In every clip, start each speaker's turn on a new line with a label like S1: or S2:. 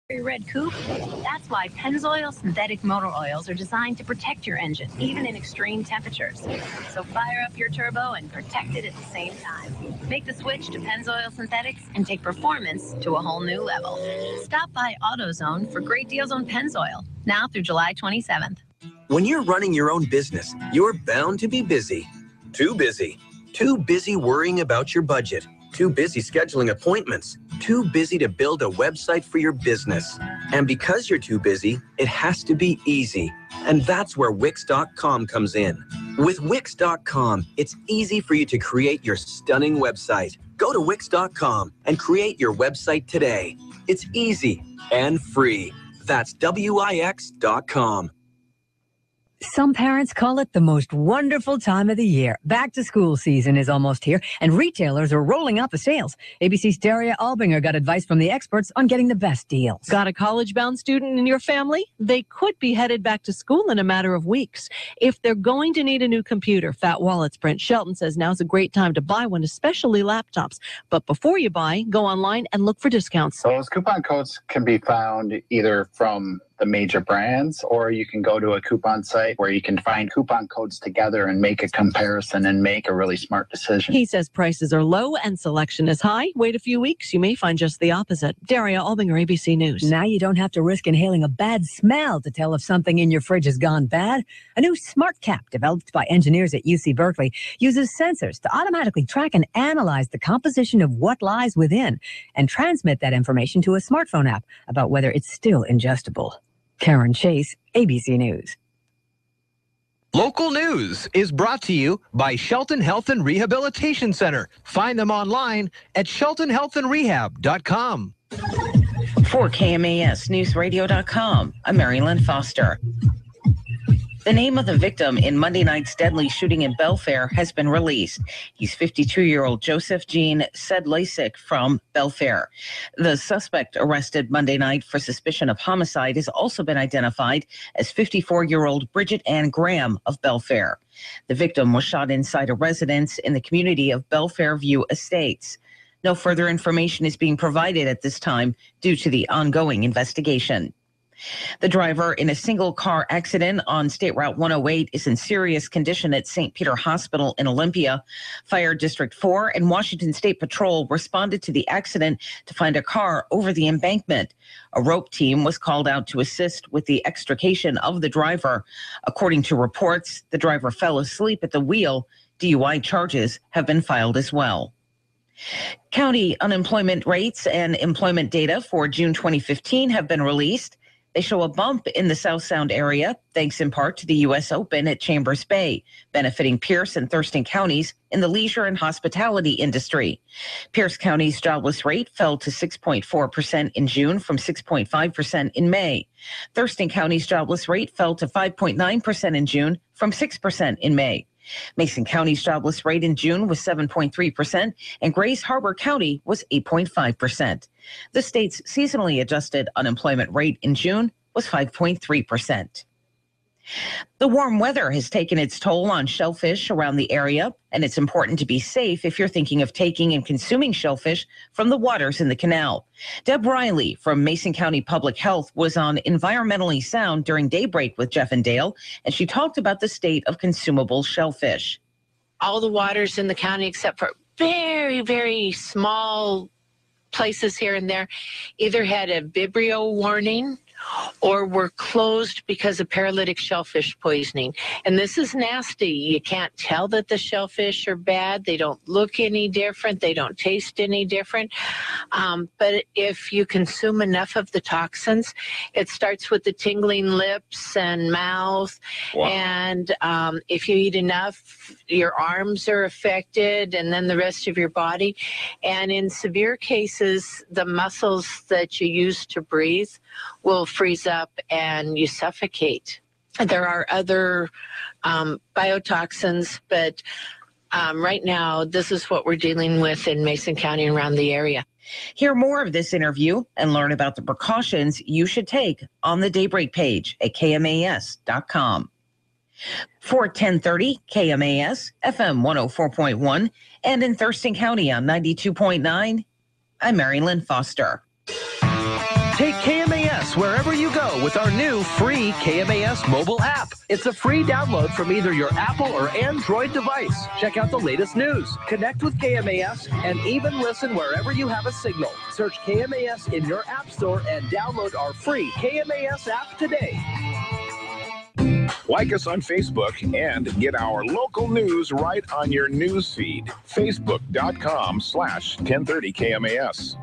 S1: Red coupe? That's why Pennzoil synthetic motor oils are designed to protect your engine, even in extreme temperatures. So fire up your turbo and protect it at the same time. Make the switch to Pennzoil synthetics and take performance to a whole new level. Stop by AutoZone for great deals on Pennzoil, now through July 27th.
S2: When you're running your own business, you're bound to be busy. Too busy. Too busy worrying about your budget. Too busy scheduling appointments. Too busy to build a website for your business. And because you're too busy, it has to be easy. And that's where Wix.com comes in. With Wix.com, it's easy for you to create your stunning website. Go to Wix.com and create your website today. It's easy and free. That's Wix.com.
S3: Some parents call it the most wonderful time of the year. Back to school season is almost here, and retailers are rolling out the sales. ABC's Daria Albinger got advice from the experts on getting the best deals.
S4: Got a college-bound student in your family? They could be headed back to school in a matter of weeks. If they're going to need a new computer, Fat Wallets Print Shelton says now's a great time to buy one, especially laptops. But before you buy, go online and look for discounts.
S5: Those coupon codes can be found either from the major brands, or you can go to a coupon site where you can find coupon codes together and make a comparison and make a really smart decision.
S4: He says prices are low and selection is high. Wait a few weeks, you may find just the opposite. Daria Albinger, ABC News.
S3: Now you don't have to risk inhaling a bad smell to tell if something in your fridge has gone bad. A new smart cap developed by engineers at UC Berkeley uses sensors to automatically track and analyze the composition of what lies within and transmit that information to a smartphone app about whether it's still ingestible. Karen Chase, ABC News.
S6: Local news is brought to you by Shelton Health and Rehabilitation Center. Find them online at sheltonhealthandrehab.com.
S7: For KMAS Newsradio.com, I'm Marilyn Foster. The name of the victim in Monday night's deadly shooting in Belfair has been released. He's 52-year-old Joseph Jean Sedlacek from Belfair. The suspect arrested Monday night for suspicion of homicide has also been identified as 54-year-old Bridget Ann Graham of Belfair. The victim was shot inside a residence in the community of Belfair View Estates. No further information is being provided at this time due to the ongoing investigation. The driver in a single-car accident on State Route 108 is in serious condition at St. Peter Hospital in Olympia. Fire District 4 and Washington State Patrol responded to the accident to find a car over the embankment. A rope team was called out to assist with the extrication of the driver. According to reports, the driver fell asleep at the wheel. DUI charges have been filed as well. County unemployment rates and employment data for June 2015 have been released. They show a bump in the South Sound area, thanks in part to the U.S. Open at Chambers Bay, benefiting Pierce and Thurston counties in the leisure and hospitality industry. Pierce County's jobless rate fell to 6.4% in June from 6.5% in May. Thurston County's jobless rate fell to 5.9% in June from 6% in May. Mason County's jobless rate in June was 7.3%, and Grays Harbor County was 8.5%. The state's seasonally adjusted unemployment rate in June was 5.3%. The warm weather has taken its toll on shellfish around the area, and it's important to be safe if you're thinking of taking and consuming shellfish from the waters in the canal. Deb Riley from Mason County Public Health was on Environmentally Sound during Daybreak with Jeff and Dale, and she talked about the state of consumable shellfish.
S8: All the waters in the county, except for very, very small places here and there, either had a Vibrio warning or were closed because of paralytic shellfish poisoning. And this is nasty. You can't tell that the shellfish are bad. They don't look any different. They don't taste any different. But if you consume enough of the toxins, it starts with the tingling lips and mouth. Wow. And if you eat enough, your arms are affected and then the rest of your body. And in severe cases, the muscles that you use to breathe will freeze up and you suffocate. There are other biotoxins, but right now, this is what we're dealing with in Mason County and around the area.
S7: Hear more of this interview and learn about the precautions you should take on the Daybreak page at KMAS.com. For 1030 KMAS, FM 104.1, and in Thurston County on 92.9, I'm Mary Lynn Foster.
S6: Take KMAS us wherever you go with our new free KMAS mobile app. It's a free download from either your Apple or Android device. Check out the latest news, connect with KMAS, and even listen wherever you have a signal. Search KMAS in your app store and download our free KMAS app today.
S9: Like us on Facebook and get our local news right on your news feed. Facebook.com/1030KMAS.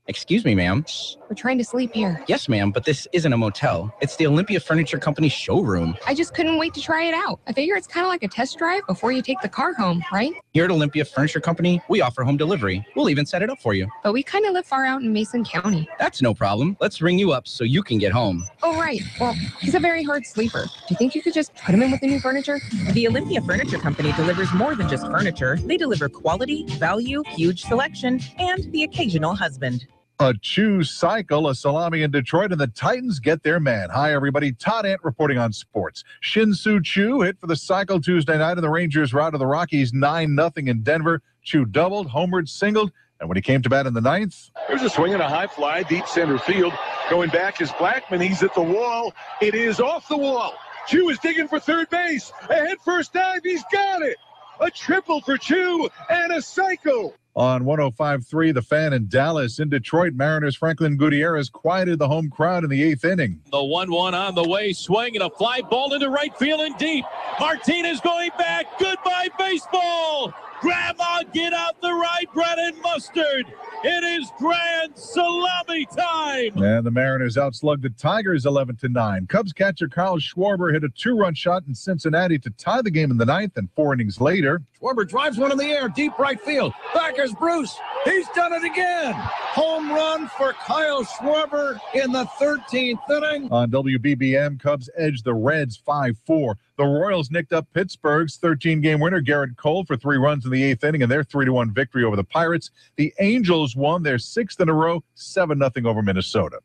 S10: Excuse me, ma'am.
S11: We're trying to sleep here.
S10: Yes, ma'am, but this isn't a motel. It's the Olympia Furniture Company showroom.
S11: I just couldn't wait to try it out. I figure it's kind of like a test drive before you take the car home, right?
S10: Here at Olympia Furniture Company, we offer home delivery. We'll even set it up for you.
S11: But we kind of live far out in Mason County.
S10: That's no problem. Let's ring you up so you can get home.
S11: Oh, right. Well, he's a very hard sleeper. Do you think you could just put him in with the new furniture?
S12: The Olympia Furniture Company delivers more than just furniture. They deliver quality, value, huge selection, and the occasional husband.
S13: A Chew cycle, a salami in Detroit, and the Titans get their man. Hi, everybody. Todd Ant reporting on sports. Shin-Soo Choo hit for the cycle Tuesday night, and the Rangers routed the Rockies 9-0 in Denver. Choo doubled, homered, singled, and when he came to bat in the ninth...
S14: There's a swing and a high fly, deep center field. Going back is Blackman. He's at the wall. It is off the wall. Choo is digging for third base. A head first dive. He's got it. A triple for Choo and a cycle.
S13: On 105.3, The Fan in Dallas. In Detroit, Mariners' Franklin Gutierrez quieted the home crowd in the eighth inning.
S15: The 1-1 on the way, swing and a fly ball into right field and deep. Martinez going back. Goodbye, baseball. Grandma, get out the rye bread and mustard. It is grand salami time.
S13: And the Mariners outslugged the Tigers 11-9. Cubs catcher Kyle Schwarber hit a two-run shot in Cincinnati to tie the game in the ninth, and 4 innings later.
S16: Schwarber drives one in the air, deep right field. Back is Bruce. He's done it again. Home run for Kyle Schwarber in the 13th inning.
S13: On WBBM, Cubs edged the Reds 5-4. The Royals nicked up Pittsburgh's 13-game winner, Garrett Cole, for 3 runs in the eighth inning in their 3-1 victory over the Pirates. The Angels won their 6th in a row, 7-0 over Minnesota.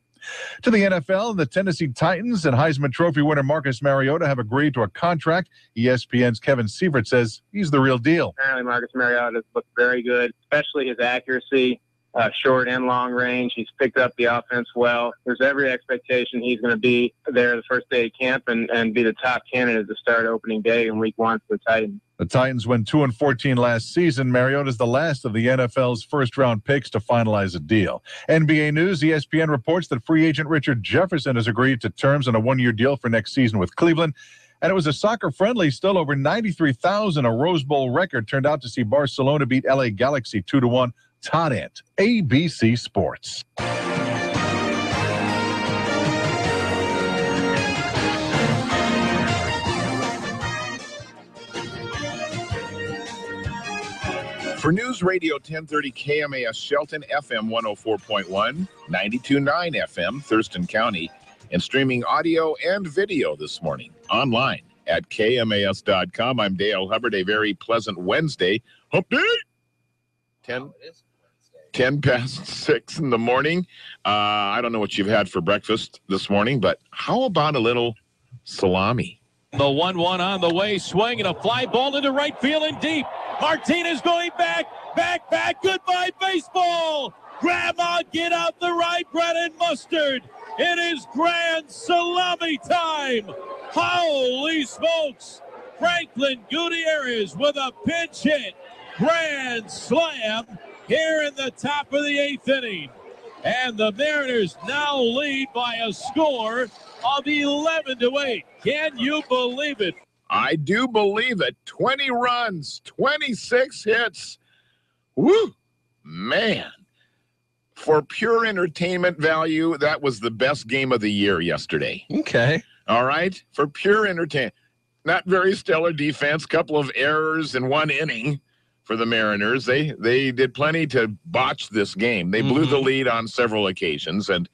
S13: To the NFL, the Tennessee Titans and Heisman Trophy winner Marcus Mariota have agreed to a contract. ESPN's Kevin Sievert says he's the real deal.
S17: Apparently, Marcus Mariota has looked very good, especially his accuracy, short and long range. He's picked up the offense well. There's every expectation he's going to be there the first day of camp and be the top candidate to start opening day in week 1 for the Titans.
S13: The Titans went 2-14 last season. Mariota is the last of the NFL's first-round picks to finalize a deal. NBA News, ESPN reports that free agent Richard Jefferson has agreed to terms on a 1-year deal for next season with Cleveland. And it was a soccer-friendly, still over 93,000, a Rose Bowl record, turned out to see Barcelona beat LA Galaxy 2-1. Todd Ant, ABC Sports.
S9: For News Radio 1030 KMAS Shelton, FM 104.1, 92.9 FM, Thurston County, and streaming audio and video this morning online at KMAS.com. I'm Dale Hubbard. A very pleasant Wednesday. Hump day! 10 past 6 in the morning. I don't know what you've had for breakfast this morning, but how about a little salami?
S15: The 1-1 on the way, swing and a fly ball into right field and deep. Martinez going back. Goodbye, baseball. Grandma, get out the rye bread and mustard. It is grand salami time. Holy smokes. Franklin Gutierrez with a pinch hit. Grand slam here in the top of the 8th inning. And the Mariners now lead by a score of 11-8. Can you believe it?
S9: I do believe it. 20 runs, 26 hits. Woo! Man. For pure entertainment value, that was the best game of the year yesterday.
S6: Okay.
S9: All right? For pure entertainment. Not very stellar defense, couple of errors in 1 inning for the Mariners. They did plenty to botch this game. They blew the lead on several occasions and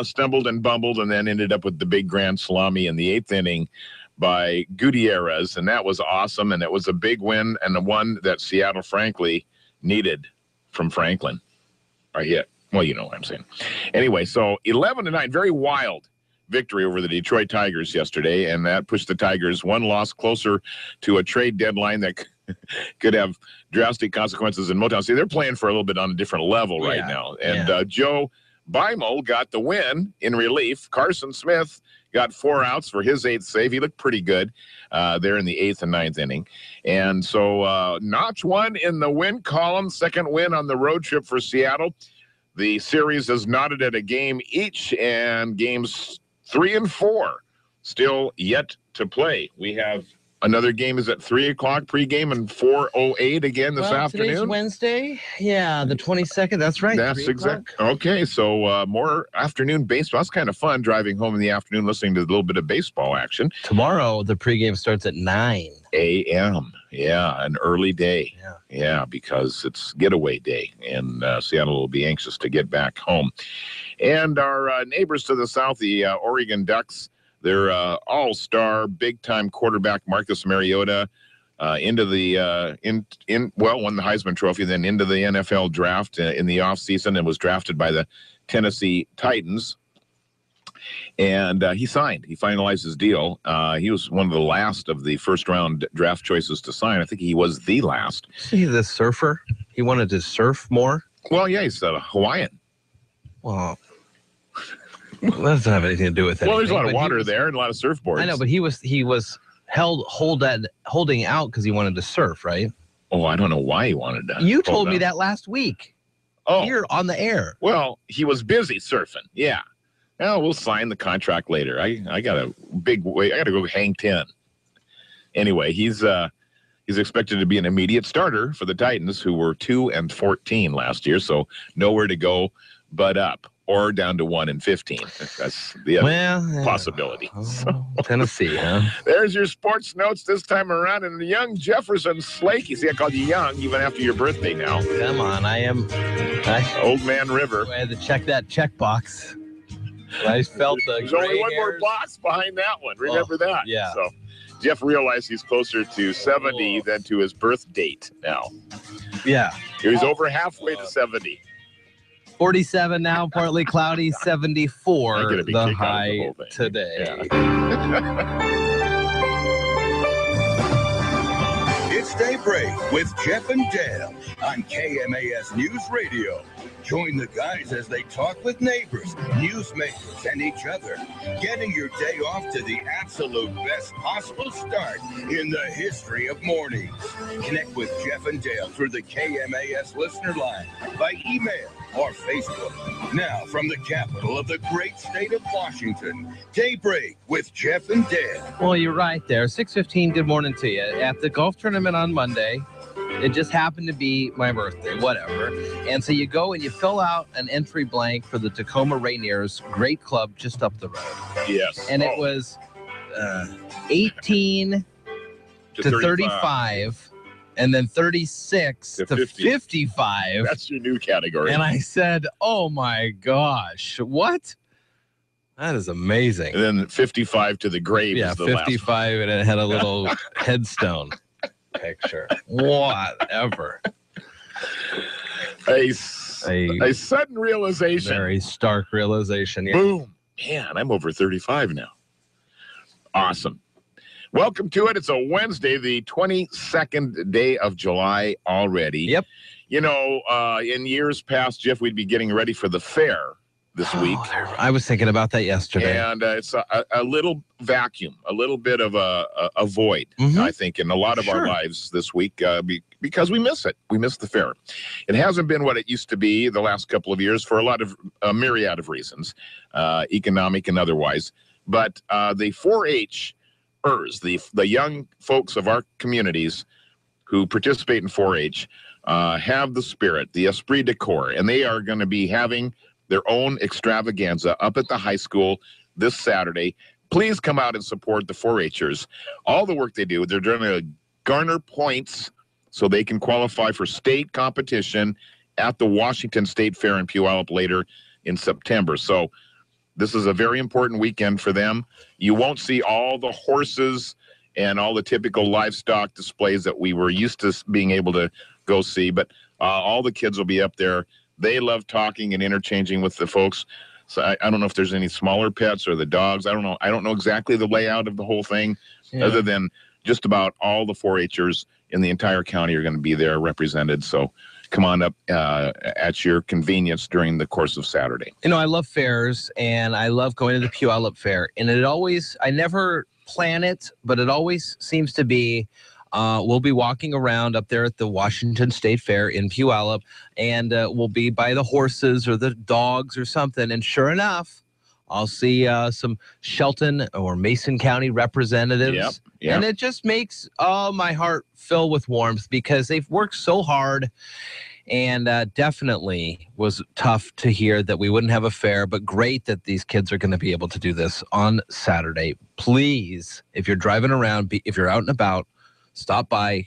S9: stumbled and bumbled and then ended up with the big grand salami in the 8th inning by Gutierrez, and that was awesome, and it was a big win and the one that Seattle, frankly, needed from Franklin. Well, you know what I'm saying. Anyway, so 11-9, very wild victory over the Detroit Tigers yesterday, and that pushed the Tigers 1 loss closer to a trade deadline that could have drastic consequences in Motown. See, they're playing for a little bit on a different level right now. And Joe Beimel got the win in relief. Carson Smith got 4 outs for his 8th save. He looked pretty good there in the 8th and 9th inning. And so Notch won in the win column, second win on the road trip for Seattle. The series is knotted at a game each, and games 3 and 4 still yet to play. We have another game is at 3 o'clock pregame and 4:08 again this afternoon.
S18: Today's Wednesday. Yeah, the 22nd. That's right.
S9: That's exact. Okay, so more afternoon baseball. It's kind of fun driving home in the afternoon listening to a little bit of baseball action.
S18: Tomorrow, the pregame starts at 9
S9: a.m. Yeah, an early day. Yeah, because it's getaway day, and Seattle will be anxious to get back home. And our neighbors to the south, the Oregon Ducks, their all-star, big-time quarterback Marcus Mariota into the won the Heisman Trophy, then into the NFL draft in the offseason and was drafted by the Tennessee Titans. And he signed. He finalized his deal. He was one of the last of the first-round draft choices to sign. I think he was the last.
S18: See the surfer? He wanted to surf more?
S9: Well, yeah, he's a Hawaiian.
S18: Well, that doesn't have anything to do with it.
S9: Well, there's a lot of water there and a lot of surfboards.
S18: I know, but he was holding out because he wanted to surf, right?
S9: Oh, I don't know why he wanted to.
S18: You told me that last week.
S9: Oh,
S18: here on the air.
S9: Well, he was busy surfing. Yeah. Well, we'll sign the contract later. I got a big way. I got to go hang 10. Anyway, he's expected to be an immediate starter for the Titans, who were 2-14 last year. So nowhere to go but up. Or down to 1-15. That's the other possibility. So,
S18: Tennessee, huh?
S9: There's your sports notes this time around. And the young Jefferson Slakey. See, I called you young even after your birthday now.
S18: Come on,
S9: Old Man River.
S18: I had to check that checkbox. I felt the
S9: There's only one more box behind that one. Remember that?
S18: Yeah.
S9: So Jeff realized he's closer to 70 than to his birth date now.
S18: Yeah.
S9: He's over halfway to 70.
S18: 47 now, partly cloudy, 74 the high today.
S19: It's Daybreak with Jeff and Dale on KMAS News Radio. Join the guys as they talk with neighbors, newsmakers, and each other, getting your day off to the absolute best possible start in the history of mornings. Connect with Jeff and Dale through the KMAS listener line, by email, or Facebook. Now, from the capital of the great state of Washington, Daybreak with Jeff and Dale.
S18: Well, you're right there. 6:15, good morning to you. At the golf tournament on Monday, it just happened to be my birthday, whatever. And so you go and you fill out an entry blank for the Tacoma Rainiers, great club just up the road.
S9: Yes.
S18: And it was 18 to 35. And then 36 to 55.
S9: That's your new category.
S18: And I said, oh my gosh, what? That is amazing.
S9: And then 55 to the grave is the
S18: 55, and it had a little headstone picture. Whatever.
S9: A sudden realization.
S18: Very stark realization. Yeah.
S9: Boom. Man, I'm over 35 now. Awesome. Welcome to it. It's a Wednesday, the 22nd day of July already.
S18: Yep.
S9: You know, in years past, Jeff, we'd be getting ready for the fair this week.
S18: I was thinking about that yesterday.
S9: And it's a little vacuum, a little bit of a void, I think, in a lot of our lives this week because we miss it. We miss the fair. It hasn't been what it used to be the last couple of years for a lot of a myriad of reasons, economic and otherwise. But the 4-H the young folks of our communities who participate in 4-H have the spirit, the esprit de corps, and they are going to be having their own extravaganza up at the high school this Saturday. Please come out and support the 4-Hers. All the work they do, they're going to garner points so they can qualify for state competition at the Washington State Fair in Puyallup later in September. So this is a very important weekend for them. You won't see all the horses and all the typical livestock displays that we were used to being able to go see, but all the kids will be up there. They love talking and interchanging with the folks. So I don't know if there's any smaller pets or the dogs. I don't know. I don't know exactly the layout of the whole thing, other than just about all the 4-Hers in the entire county are going to be there represented. So come on up at your convenience during the course of Saturday.
S18: You know, I love fairs, and I love going to the Puyallup Fair. And I never plan it, but it always seems to be, we'll be walking around up there at the Washington State Fair in Puyallup, and we'll be by the horses or the dogs or something. And sure enough, I'll see some Shelton or Mason County representatives. Yep. And it just makes my heart fill with warmth because they've worked so hard. And definitely was tough to hear that we wouldn't have a fair, but great that these kids are going to be able to do this on Saturday. Please, if you're driving around, if you're out and about, stop by,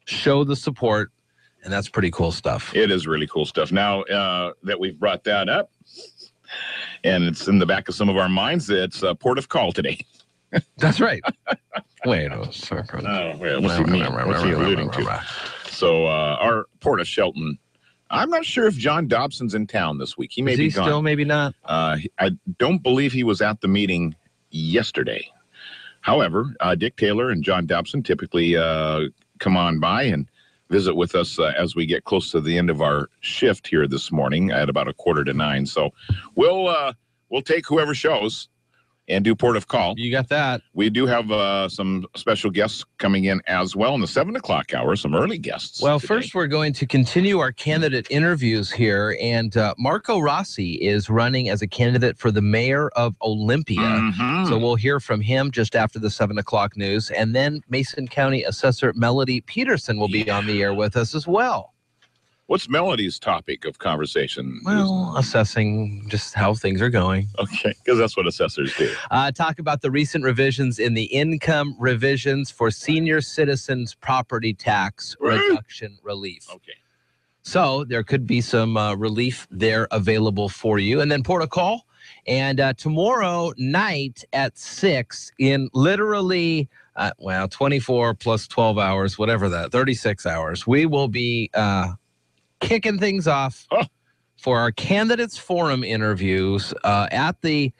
S18: show the support, and that's pretty cool stuff.
S9: It is really cool stuff. Now that we've brought that up, and it's in the back of some of our minds, it's Port of Call today.
S18: That's right. Wait a second.
S9: What's he alluding to? So our Port of Shelton, I'm not sure if John Dobson's in town this week. He may be gone.
S18: Still, maybe not?
S9: I don't believe he was at the meeting yesterday. However, Dick Taylor and John Dobson typically come on by and visit with us as we get close to the end of our shift here this morning at about 8:45. So we'll take whoever shows and do Port of Call.
S18: You got that.
S9: We do have some special guests coming in as well in the 7 o'clock hour, some early guests.
S18: Well,
S9: today.
S18: First we're going to continue our candidate interviews here, and Marco Rossi is running as a candidate for the mayor of Olympia.
S9: Mm-hmm.
S18: So we'll hear from him just after the 7 o'clock news, and then Mason County Assessor Melody Peterson will be on the air with us as well.
S9: What's Melody's topic of conversation?
S18: Well, assessing just how things are going.
S9: Okay, because that's what assessors do.
S18: Talk about the recent revisions in the income revisions for senior citizens property tax reduction relief.
S9: Okay.
S18: So there could be some relief there available for you. And then Port of Call. And tomorrow night at 6 in literally, 24 plus 12 hours, whatever that, 36 hours, we will be kicking things off for our candidates forum interviews at the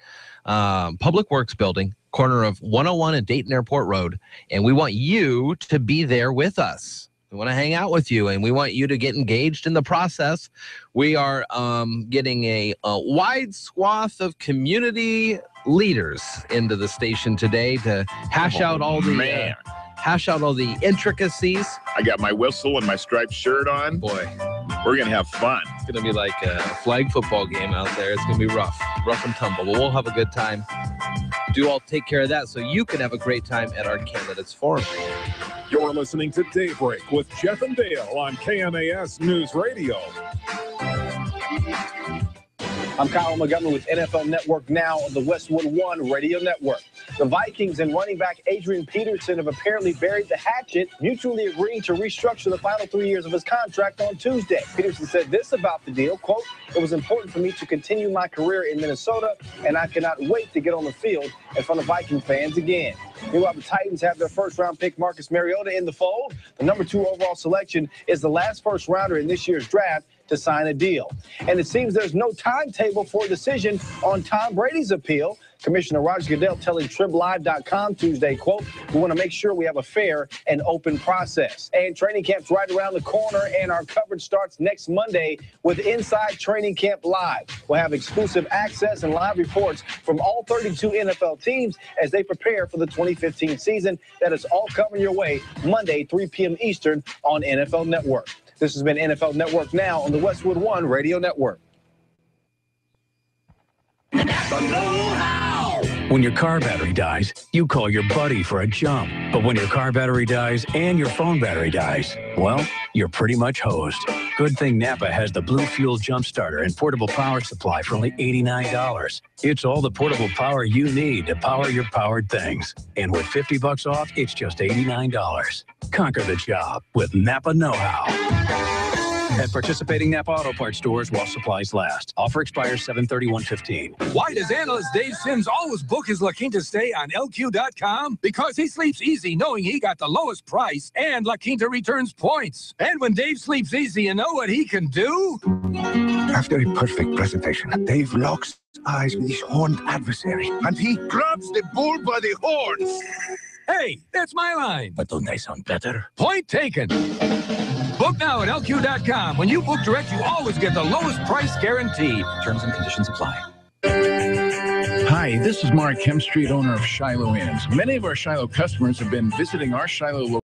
S18: Public Works Building, corner of 101 and Dayton Airport Road. And we want you to be there with us. We want to hang out with you, and we want you to get engaged in the process. We are getting a wide swath of community leaders into the station today to hash out all the intricacies.
S9: I got my whistle and my striped shirt on.
S18: Boy,
S9: we're going to have fun.
S18: It's going to be like a flag football game out there. It's going to be rough and tumble, but we'll have a good time. All take care of that so you can have a great time at our candidates forum.
S14: You're listening to Daybreak with Jeff and Dale on KMAS News Radio.
S20: I'm Kyle Montgomery with NFL Network Now on the Westwood One Radio Network. The Vikings and running back Adrian Peterson have apparently buried the hatchet, mutually agreeing to restructure the final 3 years of his contract on Tuesday. Peterson said this about the deal, quote, "It was important for me to continue my career in Minnesota, and I cannot wait to get on the field in front of Viking fans again." Meanwhile, the Titans have their first-round pick, Marcus Mariota, in the fold. The number 2 overall selection is the last first-rounder in this year's draft to sign a deal. And it seems there's no timetable for a decision on Tom Brady's appeal. Commissioner Roger Goodell telling TribLive.com Tuesday, quote, "We want to make sure we have a fair and open process." And training camp's right around the corner, and our coverage starts next Monday with Inside Training Camp Live. We'll have exclusive access and live reports from all 32 NFL teams as they prepare for the 2015 season. That is all coming your way Monday, 3 p.m. Eastern on NFL Network. This has been NFL Network Now on the Westwood One Radio Network.
S21: When your car battery dies, you call your buddy for a jump. But when your car battery dies and your phone battery dies, well, you're pretty much hosed. Good thing Napa has the Blue Fuel Jump Starter and portable power supply for only $89. It's all the portable power you need to power your powered things. And with $50 off, it's just $89. Conquer the job with Napa Know-How. At participating Napa Auto Parts stores while supplies last. Offer expires 7/31/15.
S22: Why does analyst Dave Sims always book his La Quinta stay on LQ.com? Because he sleeps easy knowing he got the lowest price and La Quinta returns points. And when Dave sleeps easy, you know what he can do?
S23: After a perfect presentation, Dave locks eyes with his horned adversary and he grabs the bull by the horns.
S22: Hey, that's my line.
S23: But don't they sound better?
S22: Point taken. Book now at LQ.com. When you book direct, you always get the lowest price guaranteed. Terms and conditions apply.
S1: Hi, this is Mark Hemstreet, owner of Shiloh Inns. Many of our Shiloh customers have been visiting our Shiloh